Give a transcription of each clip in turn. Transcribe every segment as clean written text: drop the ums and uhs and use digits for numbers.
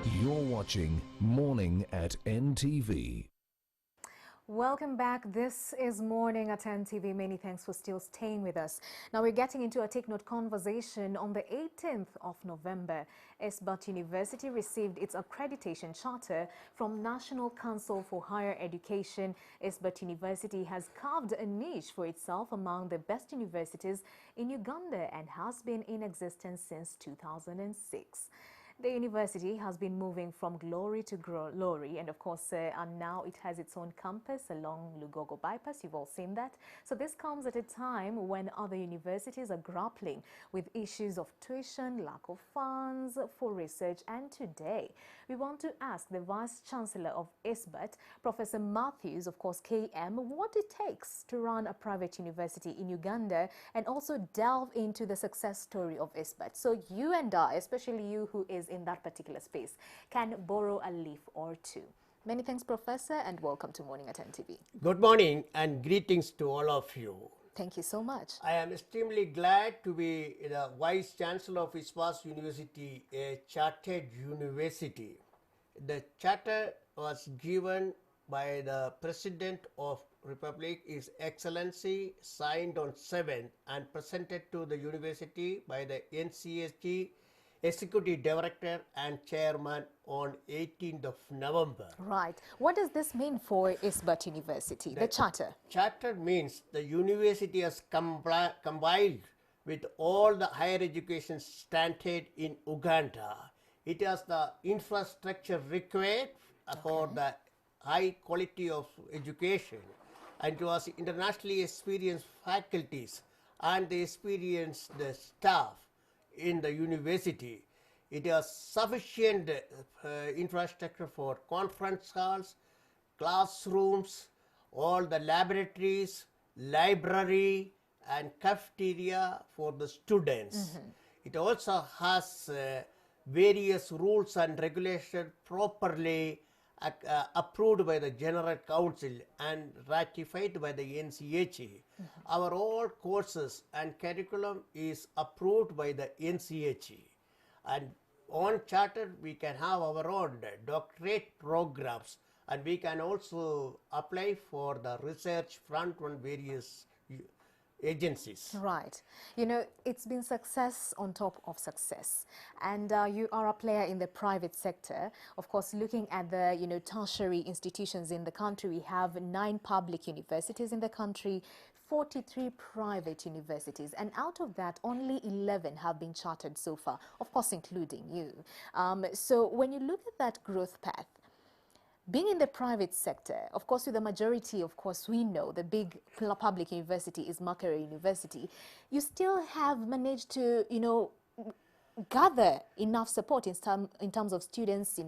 You're watching Morning at NTV. Welcome back. This is Morning at NTV. Many thanks for still staying with us. Now we're getting into a Take Note conversation. On the 18th of November, Esbat University received its accreditation charter from National Council for Higher Education. Esbat University has carved a niche for itself among the best universities in Uganda and has been in existence since 2006. The university has been moving from glory to glory, and of course, and now it has its own campus along Lugogo Bypass. You've all seen that. So this comes at a time when other universities are grappling with issues of tuition, lack of funds for research. And today, we want to ask the Vice Chancellor of ISBET, Professor Matthews, of course, KM, what it takes to run a private university in Uganda, and also delve into the success story of ISBET. So you and I, especially you who is in that particular space, can borrow a leaf or two. Many thanks, Professor, and welcome to Morning at NTV. Good morning and greetings to all of you. Thank you so much. I am extremely glad to be the Vice Chancellor of ISPAS University, a chartered university. The charter was given by the President of Republic, His Excellency, signed on 7th and presented to the university by the NCSG Executive Director and Chairman on 18th of November. Right. What does this mean for Isbat University, the charter? Charter means the university has combined with all the higher education standard in Uganda. It has the infrastructure required for the high quality of education, and it was internationally experienced faculties and the experienced staff in the university. It has sufficient infrastructure for conference halls, classrooms, all the laboratories, library and cafeteria for the students. It also has various rules and regulations properly approved by the General Council and ratified by the NCHA. Our all courses and curriculum is approved by the NCHA. And on charter, we can have our own doctorate programs, and we can also apply for the research front on various agencies. Right. You know, it's been success on top of success. And you are a player in the private sector. Of course, looking at the, tertiary institutions in the country, we have 9 public universities in the country, 43 private universities, and out of that, only 11 have been chartered so far, of course, including you. So when you look at that growth path, being in the private sector, of course, with the majority, of course, we know the big public university is Makerere University. You still have managed to, gather enough support in terms of students,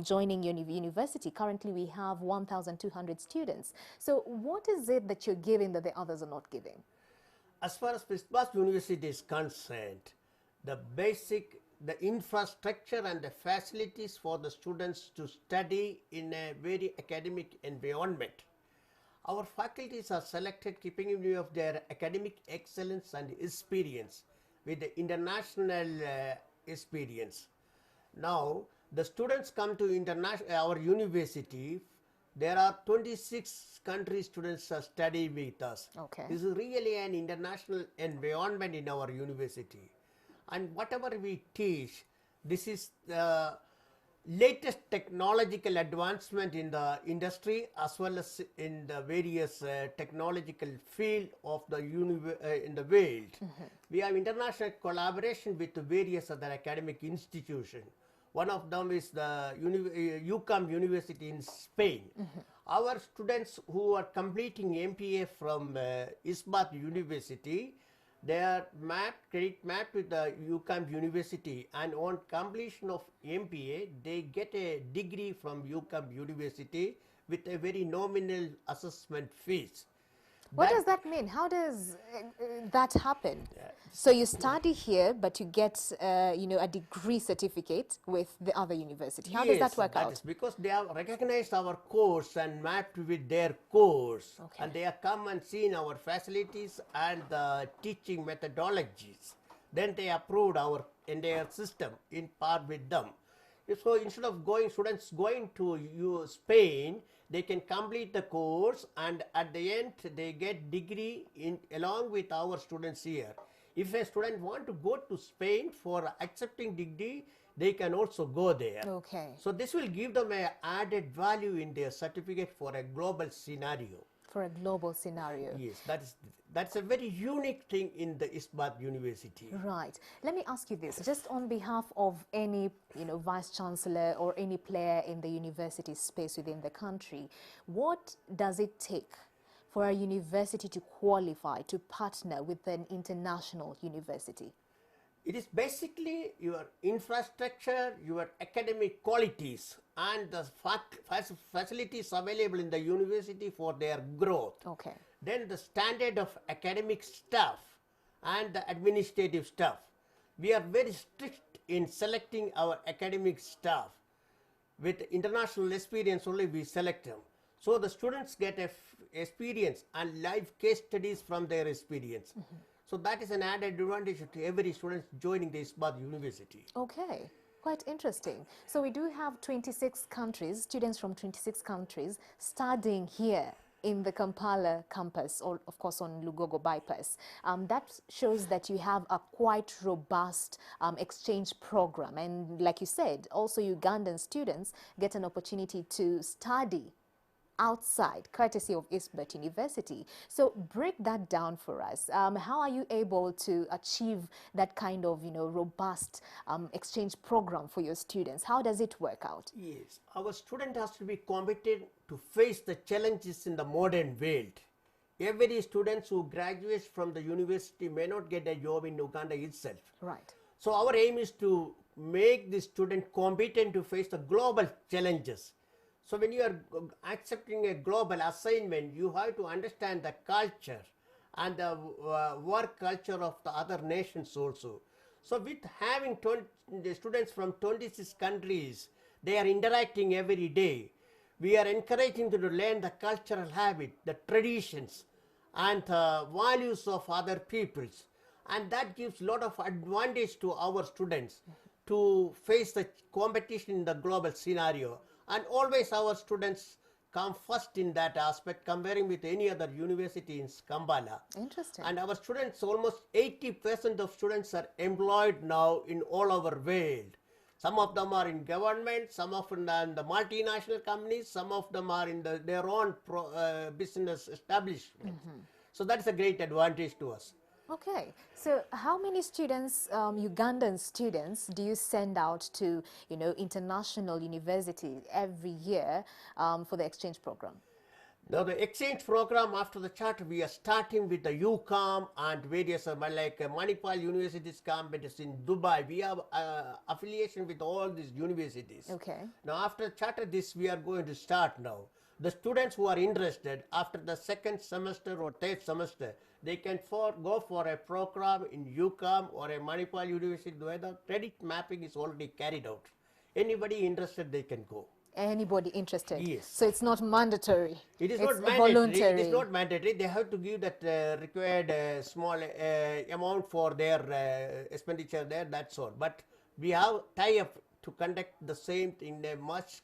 joining university. Currently, we have 1,200 students. So what is it that you're giving that the others are not giving? As far as ISPAS University is concerned, the infrastructure and the facilities for the students to study in a very academic environment. Our faculties are selected keeping in view of their academic excellence and experience with the international experience. Now, the students come to our university. There are 26 country students are studying with us. Okay. This is really an international environment in our university. And whatever we teach, this is the latest technological advancement in the industry as well as in the various technological field of the in the world. We have international collaboration with various other academic institutions. One of them is the UCAM University in Spain. Our students who are completing MPA from ISBAT University, they are credit mapped with the UCAM University, and on completion of MPA, they get a degree from UCAM University with a very nominal assessment fees. What does that mean? How does that happen? So you study here, but you get, a degree certificate with the other university. How does that work out? Yes, because they have recognized our course and mapped with their course. Okay. And they have come and seen our facilities and the teaching methodologies. Then they approved our entire system in part with them. So instead of students going to Spain, they can complete the course, and at the end they get degree along with our students here. If a student want to go to Spain for accepting degree, they can also go there. Okay. So this will give them a added value in their certificate for a global scenario. For a global scenario. Yes, that's a very unique thing in the Isbat University. Right. Let me ask you this, just on behalf of any, vice chancellor or any player in the university space within the country, what does it take for a university to qualify to partner with an international university? It is basically your infrastructure, your academic qualities, and the facilities available in the university for their growth. Okay. Then the standard of academic staff and the administrative staff. We are very strict in selecting our academic staff. With international experience only we select them. So the students get experience and live case studies from their experience. So that is an added advantage to every student joining the Isbat University. Okay, quite interesting. So we do have 26 countries, students from 26 countries studying here in the Kampala campus, or of course on Lugogo bypass. That shows that you have a quite robust exchange program. And like you said, also Ugandan students get an opportunity to study outside, courtesy of Isbat University. So break that down for us. How are you able to achieve that kind of, robust exchange program for your students? How does it work out? Yes, our student has to be competent to face the challenges in the modern world. Every student who graduates from the university may not get a job in Uganda itself. Right. So our aim is to make the student competent to face the global challenges. So when you are accepting a global assignment, you have to understand the culture and the work culture of the other nations also. So with having the students from 26 countries, they are interacting every day. We are encouraging them to learn the cultural habit, the traditions, and values of other peoples. And that gives a lot of advantage to our students to face the competition in the global scenario. And always our students come first in that aspect, comparing with any other university in Kampala. Interesting. And our students, almost 80% of students are employed now in all over world. Some of them are in government, some of them are in the multinational companies, some of them are in their own business establishment. So that's a great advantage to us. Okay, so how many students, Ugandan students, do you send out to, international universities every year for the exchange program? Now the exchange program, after the charter, we are starting with the UCAM and various like Manipal universities come, but it's in Dubai. We have affiliation with all these universities. Okay. Now after charter, this we are going to start now. The students who are interested after the second semester or third semester, they can go for a program in UCAM or a Manipal university where the credit mapping is already carried out. Anybody interested, they can go. Anybody interested? Yes. So it's not mandatory. It is it's not mandatory. Voluntary. It is not mandatory. They have to give that required small amount for their expenditure there. That's all. But we have tie-up to conduct the same in a much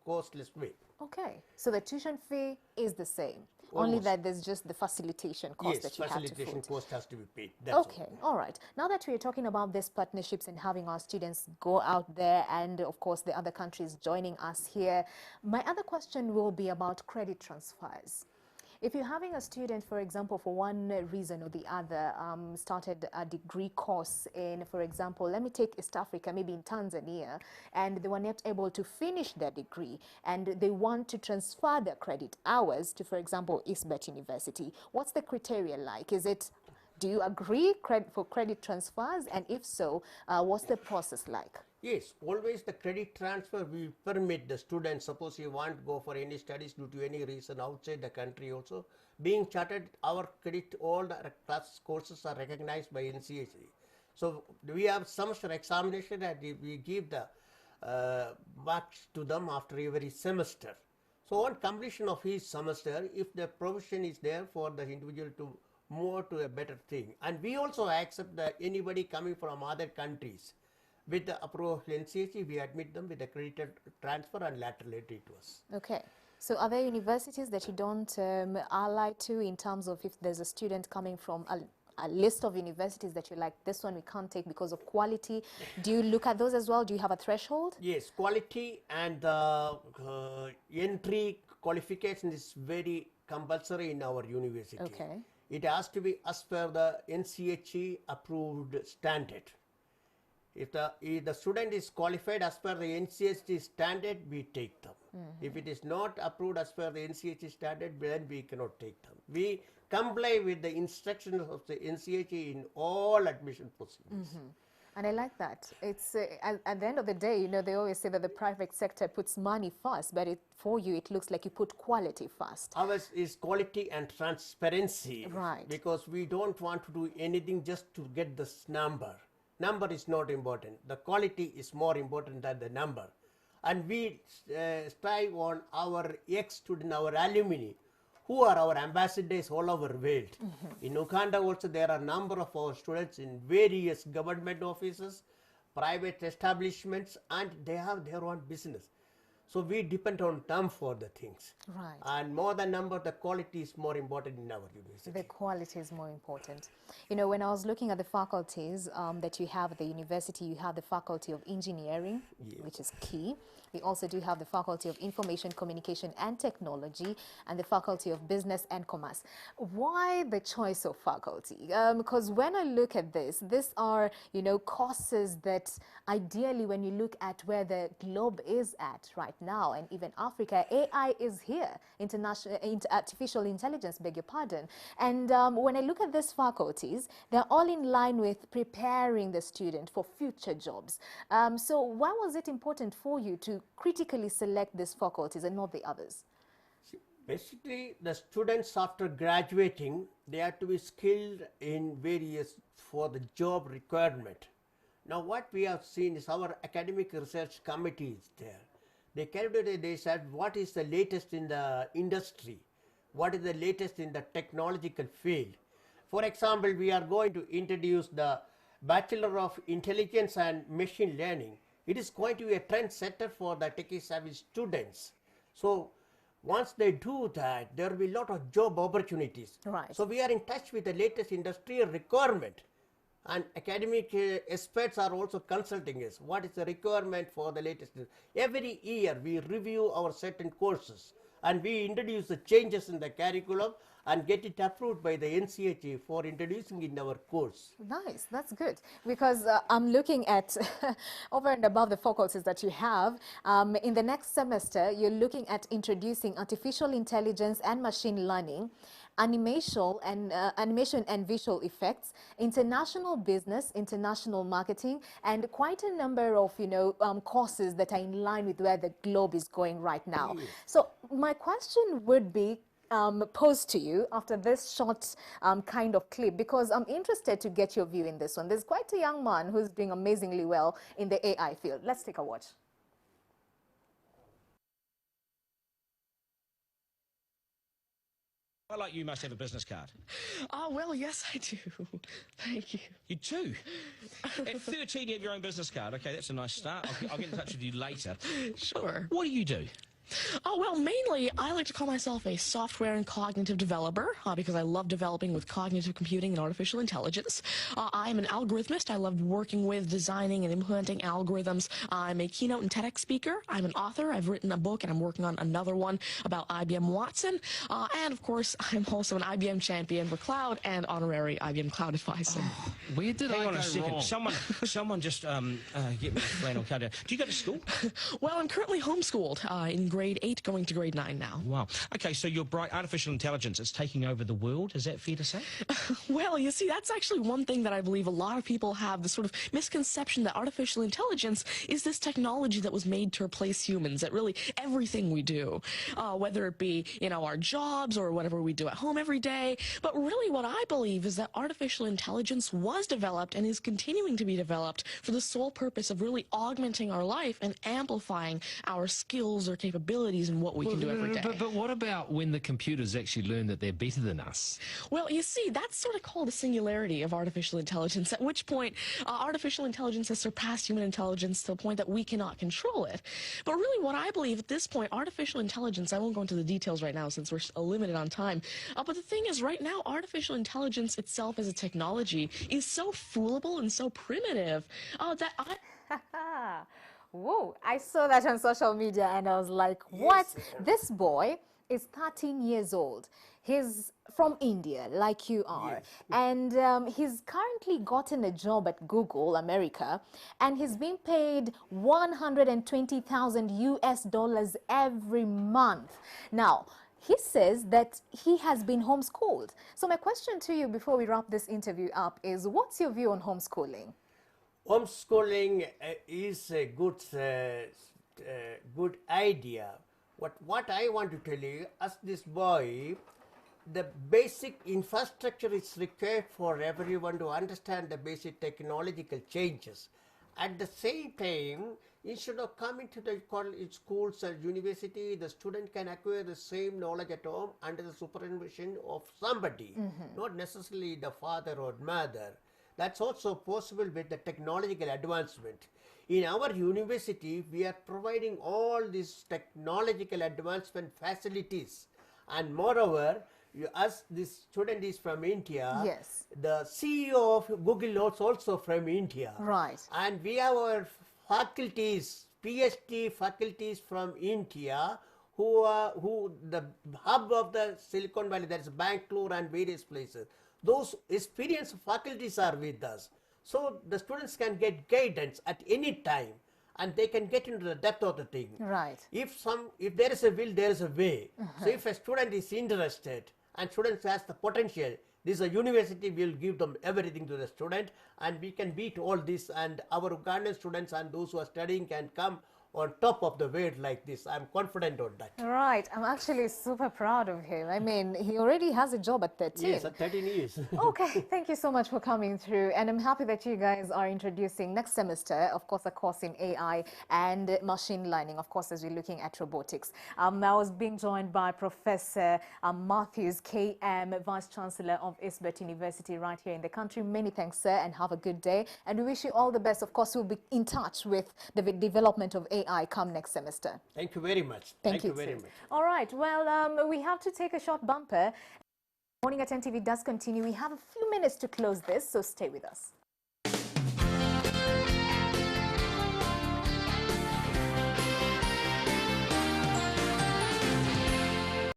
costless way. Okay. So the tuition fee is the same. Almost. Only that there's just the facilitation cost Yes, that you have to facilitation foot. cost has to be paid. That's Okay, all right. Now that we're talking about these partnerships and having our students go out there and, of course, the other countries joining us here, my other question will be about credit transfers. If you're having a student, for example, for one reason or the other, started a degree course in, for example, let me take East Africa, maybe in Tanzania, and they were not able to finish their degree, and they want to transfer their credit hours to, for example, Isbat University. What's the criteria like? Is it, do you agree for credit transfers? And if so, what's the process like? Yes, always the credit transfer we permit the students. Suppose you want to go for any studies due to any reason outside the country also, being chartered, our credit, all the class courses are recognized by NCAC. So we have semester examination and we give the marks to them after every semester. So on completion of each semester, if the provision is there for the individual to move to a better thing. And we also accept that anybody coming from other countries. With the approval of NCHE, we admit them with accredited transfer and lateral entry to us. Okay. So are there universities that you don't ally to in terms of if there's a student coming from a list of universities that you're like, this one we can't take because of quality? Do you look at those as well? Do you have a threshold? Yes, quality and the entry qualification is very compulsory in our university. Okay. It has to be as per the NCHE approved standard. If the student is qualified as per the NCHE standard, we take them. If it is not approved as per the NCHE standard, then we cannot take them. We comply with the instructions of the NCHE in all admission procedures. And I like that. It's at the end of the day, you know, they always say that the private sector puts money first, but for you, it looks like you put quality first. Ours is quality and transparency. Right. Because we don't want to do anything just to get this number. Number is not important. The quality is more important than the number. And we strive on our ex-student, our alumni, who are our ambassadors all over the world. In Uganda also there are a number of our students in various government offices, private establishments, and they have their own business. So we depend on them for the things. Right. And more than number, the quality is more important in our university. The quality is more important. You know, when I was looking at the faculties that you have at the university, you have the Faculty of Engineering, which is key. We also do have the Faculty of Information, Communication and Technology and the Faculty of Business and Commerce. Why the choice of faculty? Because when I look at this, these are, you know, courses that ideally when you look at where the globe is at right now and even Africa, AI is here, artificial intelligence, beg your pardon. And when I look at these faculties, they're all in line with preparing the student for future jobs. So why was it important for you to critically select these faculties and not the others? See, basically, the students after graduating, they have to be skilled in various for the job requirement. Now, what we have seen is our academic research committee is there. They calculated, they said, what is the latest in the industry? What is the latest in the technological field? For example, we are going to introduce the Bachelor of Intelligence and Machine Learning. It is going to be a trendsetter for the techie savvy students. So once they do that, there will be a lot of job opportunities. Right. So we are in touch with the latest industrial requirement. And academic experts are also consulting us. What is the requirement for the latest? Every year we review our certain courses and we introduce the changes in the curriculum and get it approved by the NCHE for introducing in our course. Nice, that's good. Because I'm looking at over and above the faculties that you have, in the next semester, you're looking at introducing artificial intelligence and machine learning, animation and visual effects, international business, international marketing, and quite a number of, you know, courses that are in line with where the globe is going right now. Yes. So my question would be, posed to you after this short kind of clip, because I'm interested to get your view in this one. There's quite a young man who's doing amazingly well in the AI field. Let's take a watch. I like you must have a business card. Oh, well, yes, I do. Thank you. You do? At 13 you have your own business card. Okay, that's a nice start. I'll get in touch with you later. Sure. What do you do? Oh, well, mainly I like to call myself a software and cognitive developer because I love developing with cognitive computing and artificial intelligence. I'm an algorithmist. I love working with, designing, and implementing algorithms. I'm a keynote and TEDx speaker. I'm an author. I've written a book, and I'm working on another one about IBM Watson. And, of course, I'm also an IBM champion for cloud and honorary IBM cloud advisor. Where did Hang I on go a second. wrong? Someone just get me a flannel cutter. Do you go to school? Well, I'm currently homeschooled in grade 8, going to grade 9 now. Wow. Okay, so you're bright. Artificial intelligence is taking over the world. Is that fair to say? Well, you see, that's actually one thing that I believe a lot of people have, the sort of misconception that artificial intelligence is this technology that was made to replace humans, that really everything we do, whether it be, you know, our jobs or whatever we do at home every day. But really what I believe is that artificial intelligence was developed and is continuing to be developed for the sole purpose of really augmenting our life and amplifying our skills or capabilities capabilities and what we can do every day. But what about when the computers actually learn that they're better than us? Well, you see, that's sort of called a singularity of artificial intelligence, at which point artificial intelligence has surpassed human intelligence to the point that we cannot control it. But really what I believe at this point, artificial intelligence, I won't go into the details right now since we're limited on time, but the thing is right now, artificial intelligence itself as a technology is so foolable and so primitive that I... Whoa, I saw that on social media and I was like, what? This boy is 13 years old. He's from India, like you are. Yes. And he's currently gotten a job at Google America, and he's being paid 120,000 US dollars every month. Now, he says that he has been homeschooled. So my question to you before we wrap this interview up is, what's your view on homeschooling? Homeschooling is a good idea. What I want to tell you, as this boy, the basic infrastructure is required for everyone to understand the basic technological changes. At the same time, instead of coming to the college, schools or university, the student can acquire the same knowledge at home under the supervision of somebody, not necessarily the father or mother. That's also possible with the technological advancement. In our university, we are providing all these technological advancement facilities. And moreover, as this student is from India, Yes. the CEO of Google is also from India. Right. And we have our faculties, PhD faculties from India, who the hub of the Silicon Valley, that is Bangalore and various places. Those experienced faculties are with us. So the students can get guidance at any time and they can get into the depth of the thing. Right. If there is a will, there is a way. So if a student is interested and students has the potential, this is a university will give them everything to the student, and we can beat all this, and our Ugandan students and those who are studying can come on top of the world like this. I'm confident on that. Right. I'm actually super proud of him. I mean, he already has a job at 13. Yes, at 13 years. Okay, thank you so much for coming through. And I'm happy that you guys are introducing next semester, of course, a course in AI and machine learning, of course, as we're looking at robotics. I was being joined by Professor Matthews, KM, Vice Chancellor of Isbert University right here in the country. Many thanks, sir, and have a good day. And we wish you all the best. Of course, we'll be in touch with the development of AI come next semester. Thank you very much. Thank you very too. much. All right, well, we have to take a short bumper. Morning at NTV does continue. We have a few minutes to close this, so stay with us.